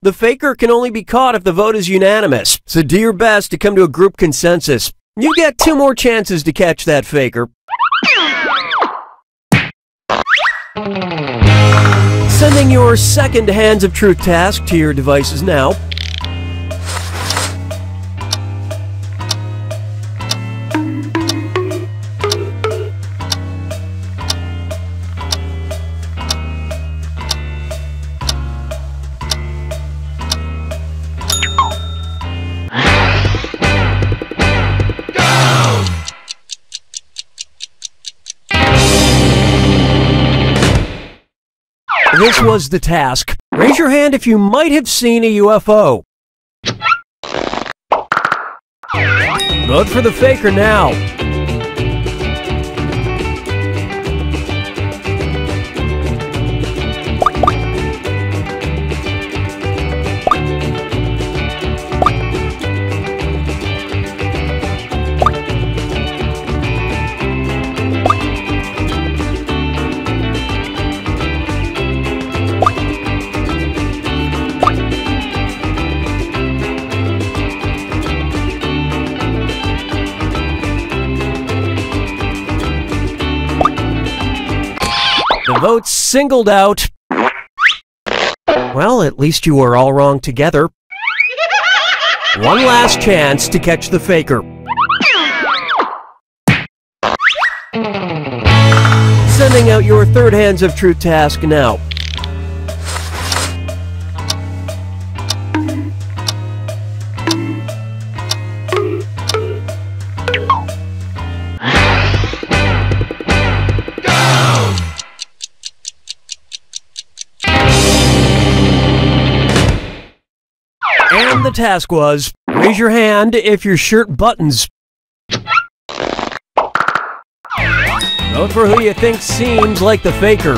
The faker can only be caught if the vote is unanimous, so do your best to come to a group consensus. You get 2 more chances to catch that faker. Sending your second Hands of Truth task to your devices now. This was the task. Raise your hand if you might have seen a UFO. Vote for the faker now. The votes singled out. Well, at least you were all wrong together. One last chance to catch the faker. Sending out your third Hands of Truth task now. And the task was, raise your hand if your shirt buttons. Vote for who you think seems like the faker.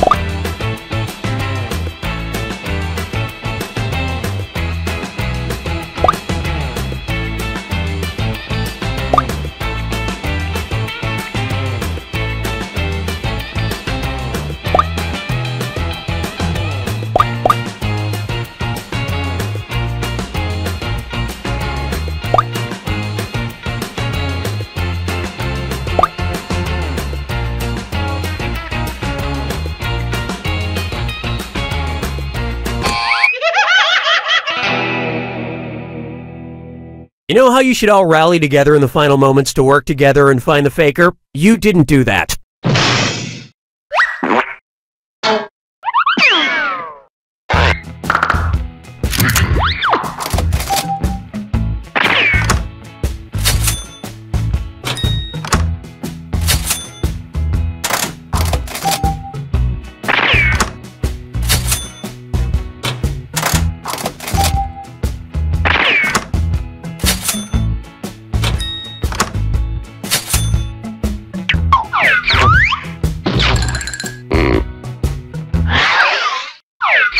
You know how you should all rally together in the final moments to work together and find the faker? You didn't do that.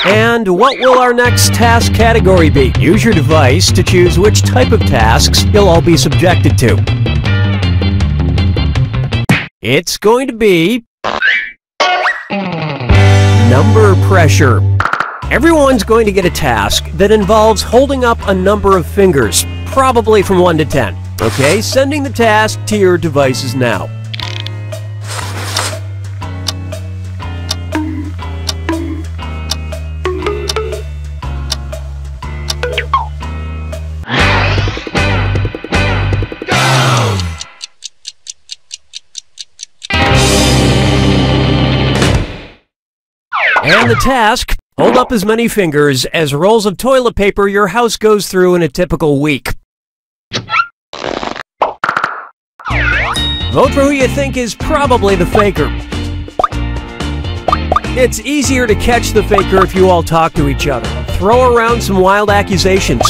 And what will our next task category be? Use your device to choose which type of tasks you'll all be subjected to. It's going to be number pressure. Everyone's going to get a task that involves holding up a number of fingers, probably from 1 to 10. Okay, sending the task to your devices now. And the task, hold up as many fingers as rolls of toilet paper your house goes through in a typical week. Vote for who you think is probably the faker. It's easier to catch the faker if you all talk to each other. Throw around some wild accusations.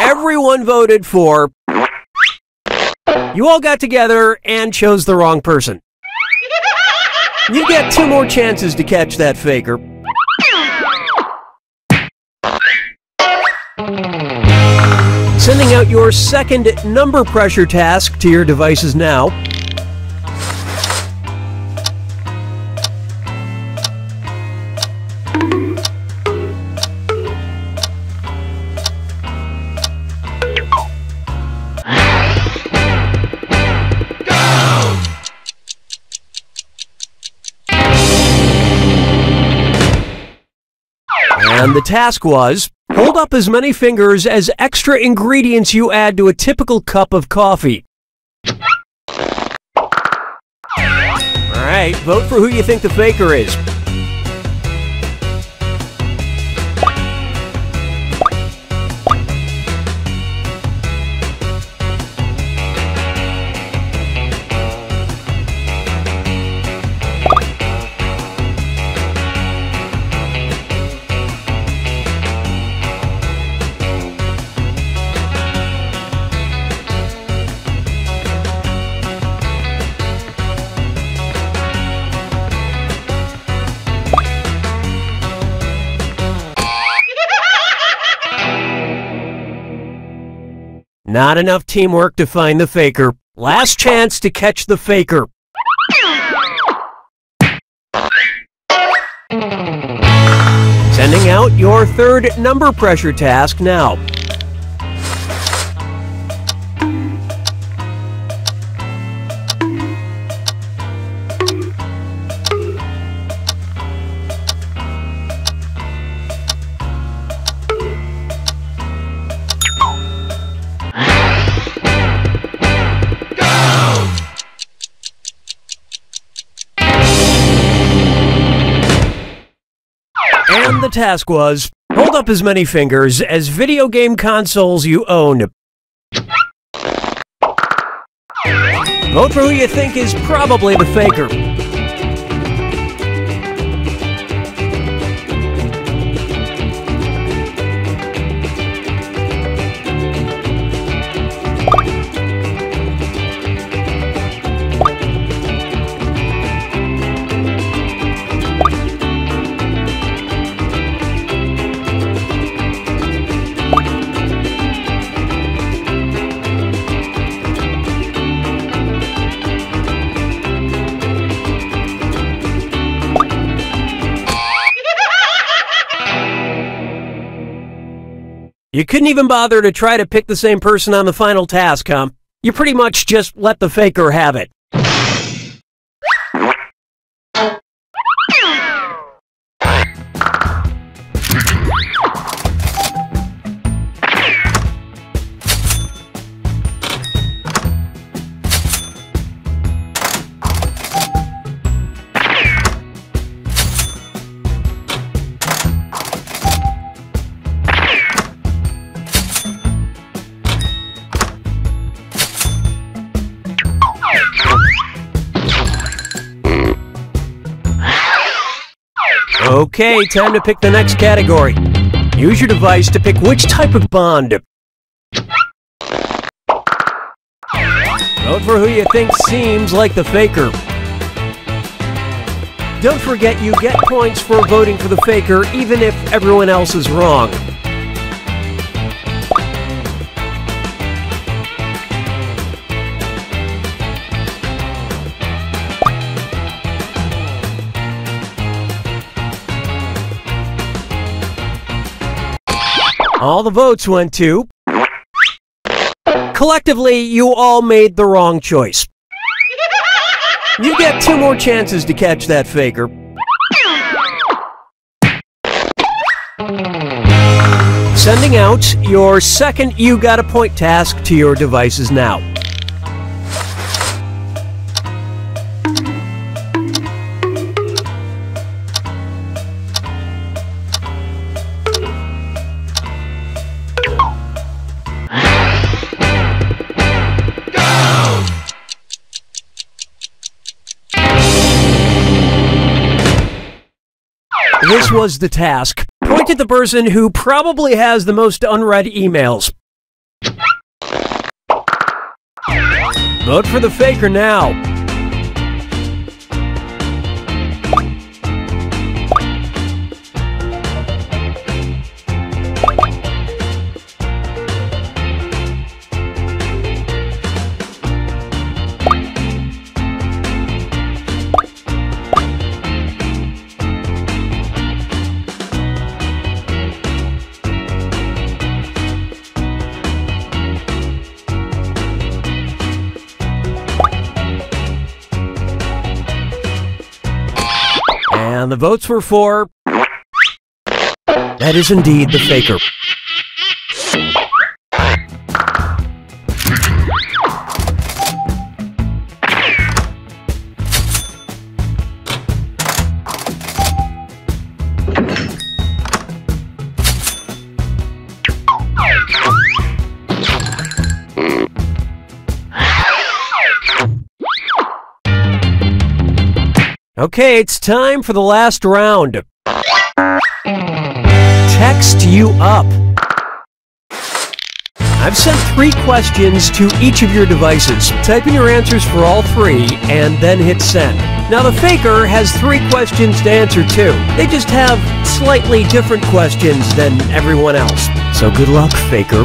Everyone voted for. You all got together and chose the wrong person. You get 2 more chances to catch that faker. Sending out your second number pressure task to your devices now. And the task was, hold up as many fingers as extra ingredients you add to a typical cup of coffee. Alright, vote for who you think the faker is. Not enough teamwork to find the faker. Last chance to catch the faker. Sending out your third number pressure task now. And the task was, hold up as many fingers as video game consoles you own. Vote for who you think is probably the faker. You couldn't even bother to try to pick the same person on the final task, huh? You pretty much just let the faker have it. Okay, time to pick the next category. Use your device to pick which type of bond. Vote for who you think seems like the faker. Don't forget you get points for voting for the faker even if everyone else is wrong. All the votes went to... Collectively, you all made the wrong choice. You get 2 more chances to catch that faker. Sending out your second You Got a Point task to your devices now. This was the task. Point at the person who probably has the most unread emails. Vote for the faker now. And the votes were for... That is indeed the faker. Okay, it's time for the last round. Text you up. I've sent 3 questions to each of your devices. Type in your answers for all 3 and then hit send. Now the faker has 3 questions to answer too. They just have slightly different questions than everyone else. So good luck, faker.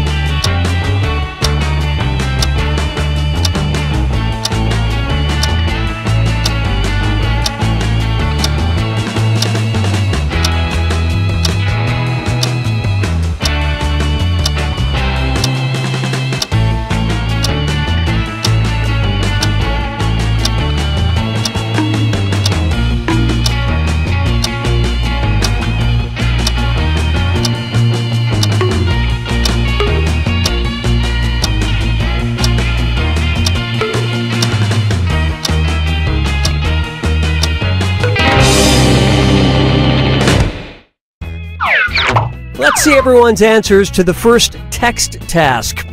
Let's see everyone's answers to the first text task.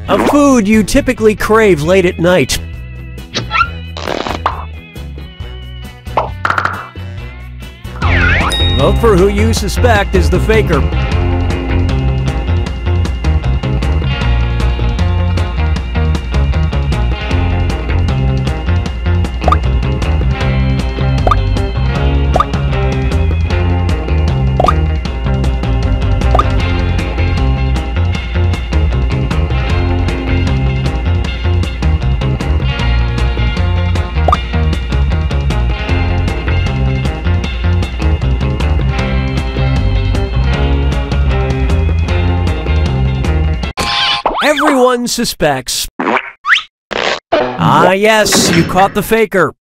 A food you typically crave late at night. Vote for who you suspect is the faker. Everyone suspects. Ah, yes, you caught the faker.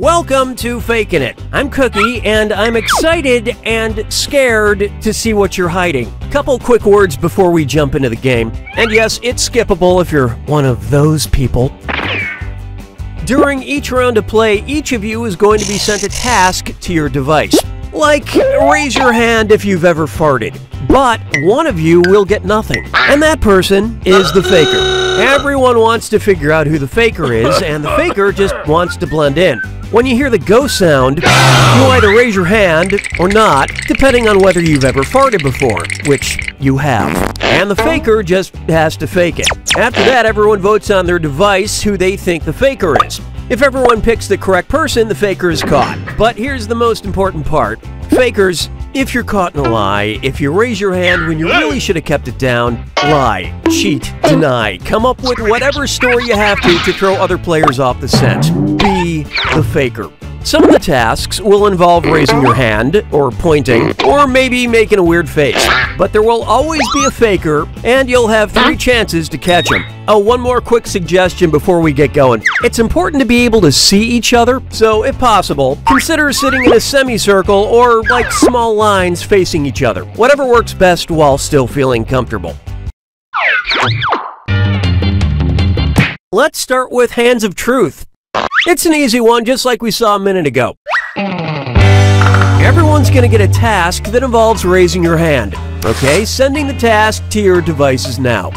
Welcome to Fakin' It. I'm Cookie, and I'm excited and scared to see what you're hiding. Couple quick words before we jump into the game. And yes, it's skippable if you're one of those people. During each round of play, each of you is going to be sent a task to your device. Like, raise your hand if you've ever farted. But one of you will get nothing. And that person is the faker. Everyone wants to figure out who the faker is, and the faker just wants to blend in. When you hear the go sound, you either raise your hand or not, depending on whether you've ever farted before, which you have. And the faker just has to fake it. After that, everyone votes on their device who they think the faker is. If everyone picks the correct person, the faker is caught. But here's the most important part. Fakers, if you're caught in a lie, if you raise your hand when you really should have kept it down, lie, cheat, deny, come up with whatever story you have to throw other players off the scent. Be the faker. Some of the tasks will involve raising your hand, or pointing, or maybe making a weird face. But there will always be a faker, and you'll have 3 chances to catch him. Oh, one more quick suggestion before we get going. It's important to be able to see each other, so if possible, consider sitting in a semicircle or like small lines facing each other. Whatever works best while still feeling comfortable. Let's start with Hands of Truth. It's an easy one, just like we saw a minute ago. Everyone's going to get a task that involves raising your hand. Okay, sending the task to your devices now.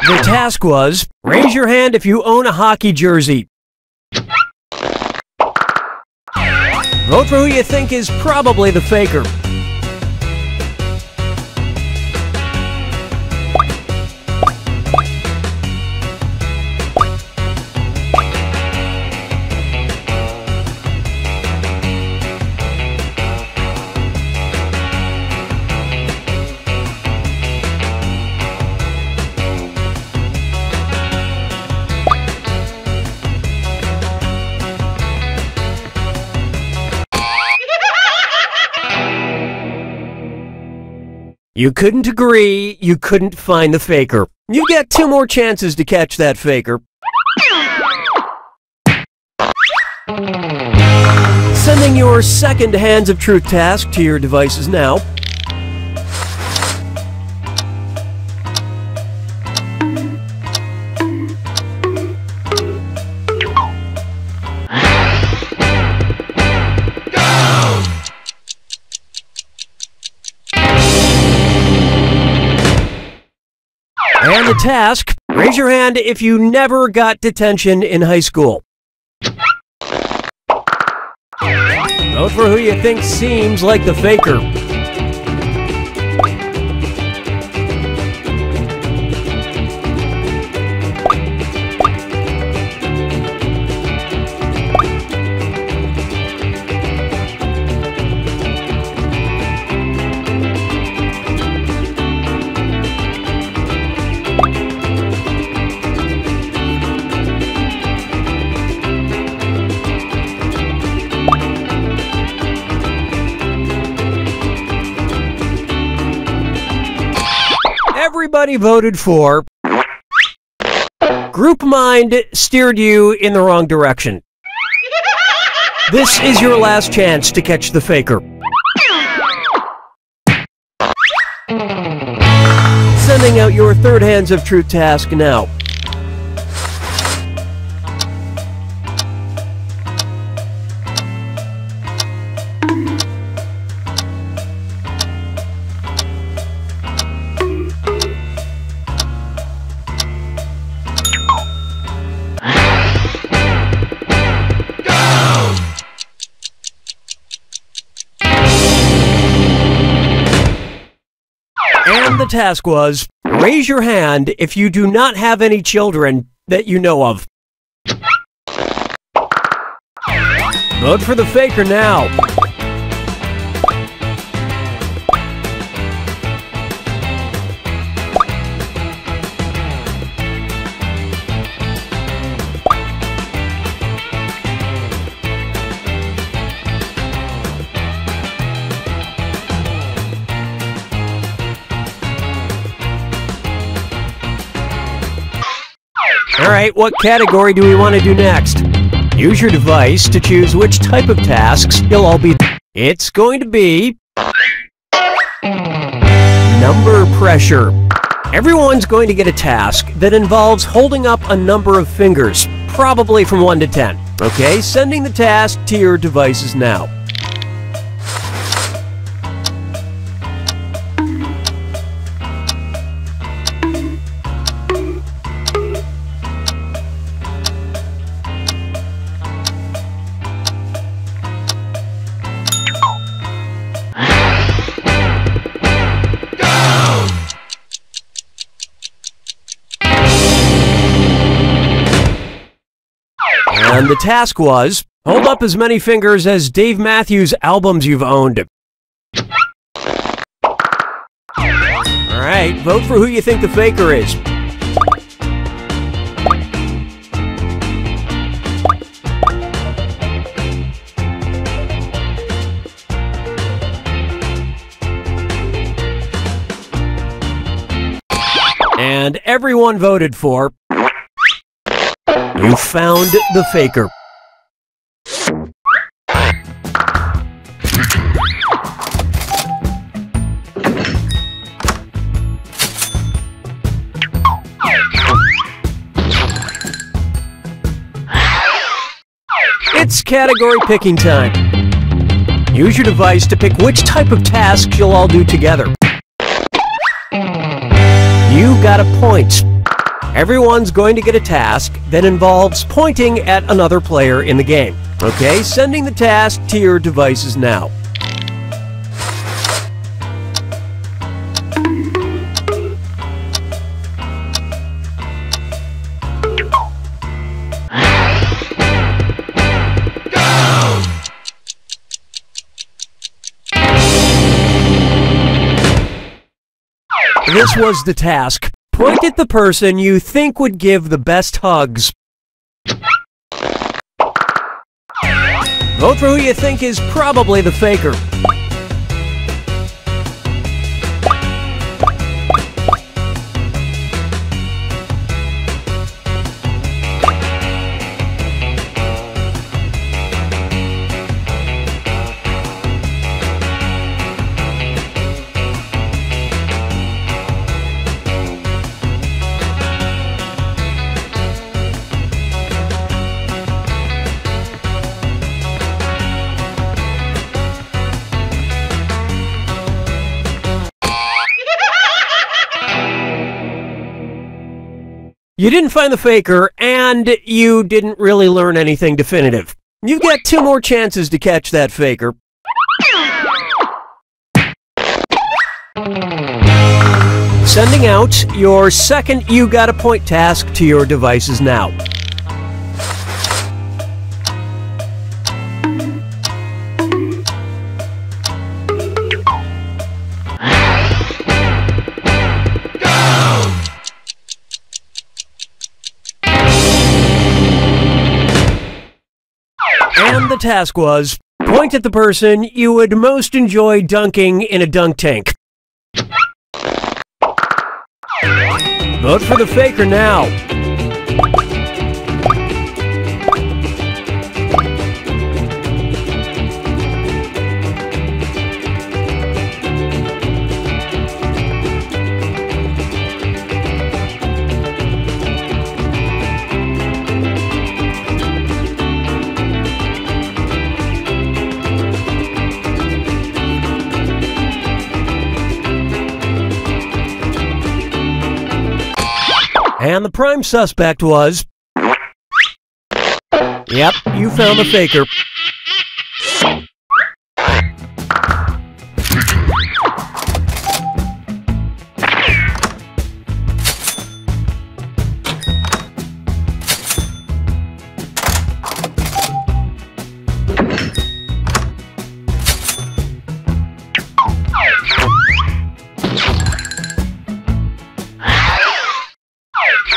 The task was, raise your hand if you own a hockey jersey. Vote for who you think is probably the faker. You couldn't agree, you couldn't find the faker. You get 2 more chances to catch that faker. Sending your second Hands of Truth task to your devices now. And the task, raise your hand if you never got detention in high school. Vote for who you think seems like the faker. Everybody voted for. Group Mind steered you in the wrong direction. This is your last chance to catch the faker. Sending out your third Hands of Truth task now. And the task was, raise your hand if you do not have any children that you know of. Vote for the faker now. Alright, what category do we want to do next? Use your device to choose which type of tasks you'll all be. It's going to be number pressure. Everyone's going to get a task that involves holding up a number of fingers, probably from 1 to 10. Okay, sending the task to your devices now. And the task was, hold up as many fingers as Dave Matthews albums you've owned. Alright, vote for who you think the faker is. And everyone voted for... You found the faker. It's category picking time. Use your device to pick which type of tasks you'll all do together. You got a point. Everyone's going to get a task that involves pointing at another player in the game. Okay, sending the task to your devices now. This was the task. Point at the person you think would give the best hugs. Vote for who you think is probably the faker. You didn't find the faker, and you didn't really learn anything definitive. You get 2 more chances to catch that faker. Sending out your second You Got a Point task to your devices now. And the task was, point at the person you would most enjoy dunking in a dunk tank. Vote for the faker now. And the prime suspect was... Yep, you found the faker.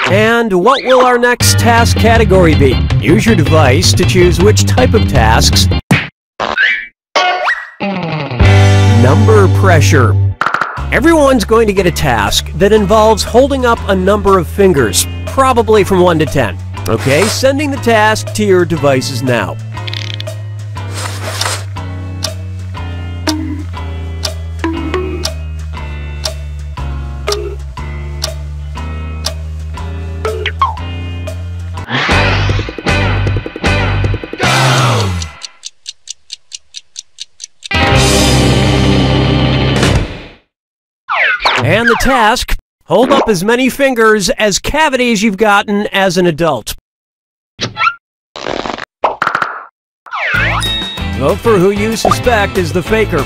And what will our next task category be? Use your device to choose which type of tasks. Number pressure. Everyone's going to get a task that involves holding up a number of fingers, probably from 1 to 10. Okay, sending the task to your devices now. And the task, hold up as many fingers as cavities you've gotten as an adult. Vote for who you suspect is the faker.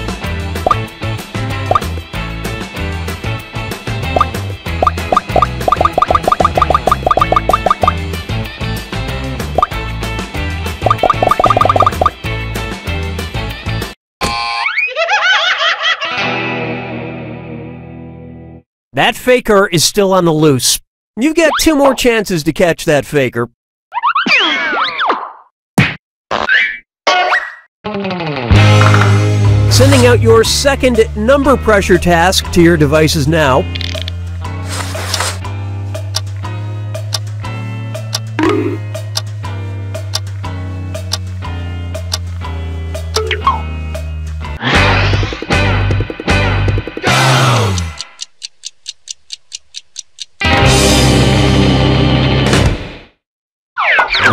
That faker is still on the loose. You've got 2 more chances to catch that faker. Sending out your second number pressure task to your devices now.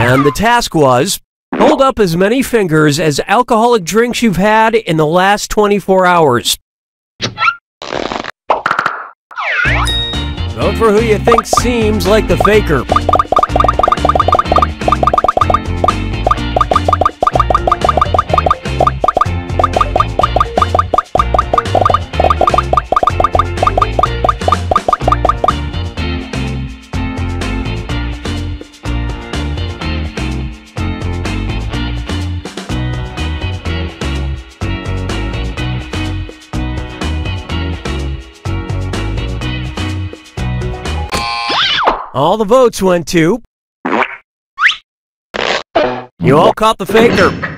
And the task was, hold up as many fingers as alcoholic drinks you've had in the last 24 hours. Vote for who you think seems like the faker. All the votes went to... You all caught the faker.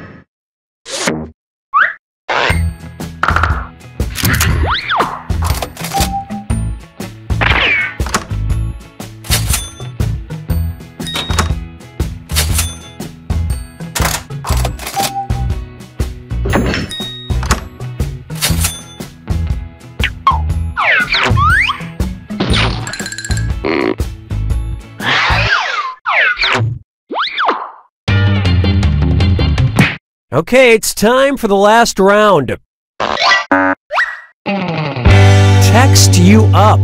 Okay, it's time for the last round. Text you up.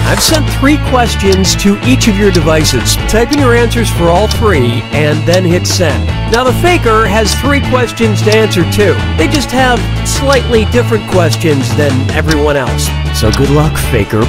I've sent 3 questions to each of your devices. Type in your answers for all 3 and then hit send. Now the faker has 3 questions to answer too. They just have slightly different questions than everyone else. So good luck, faker.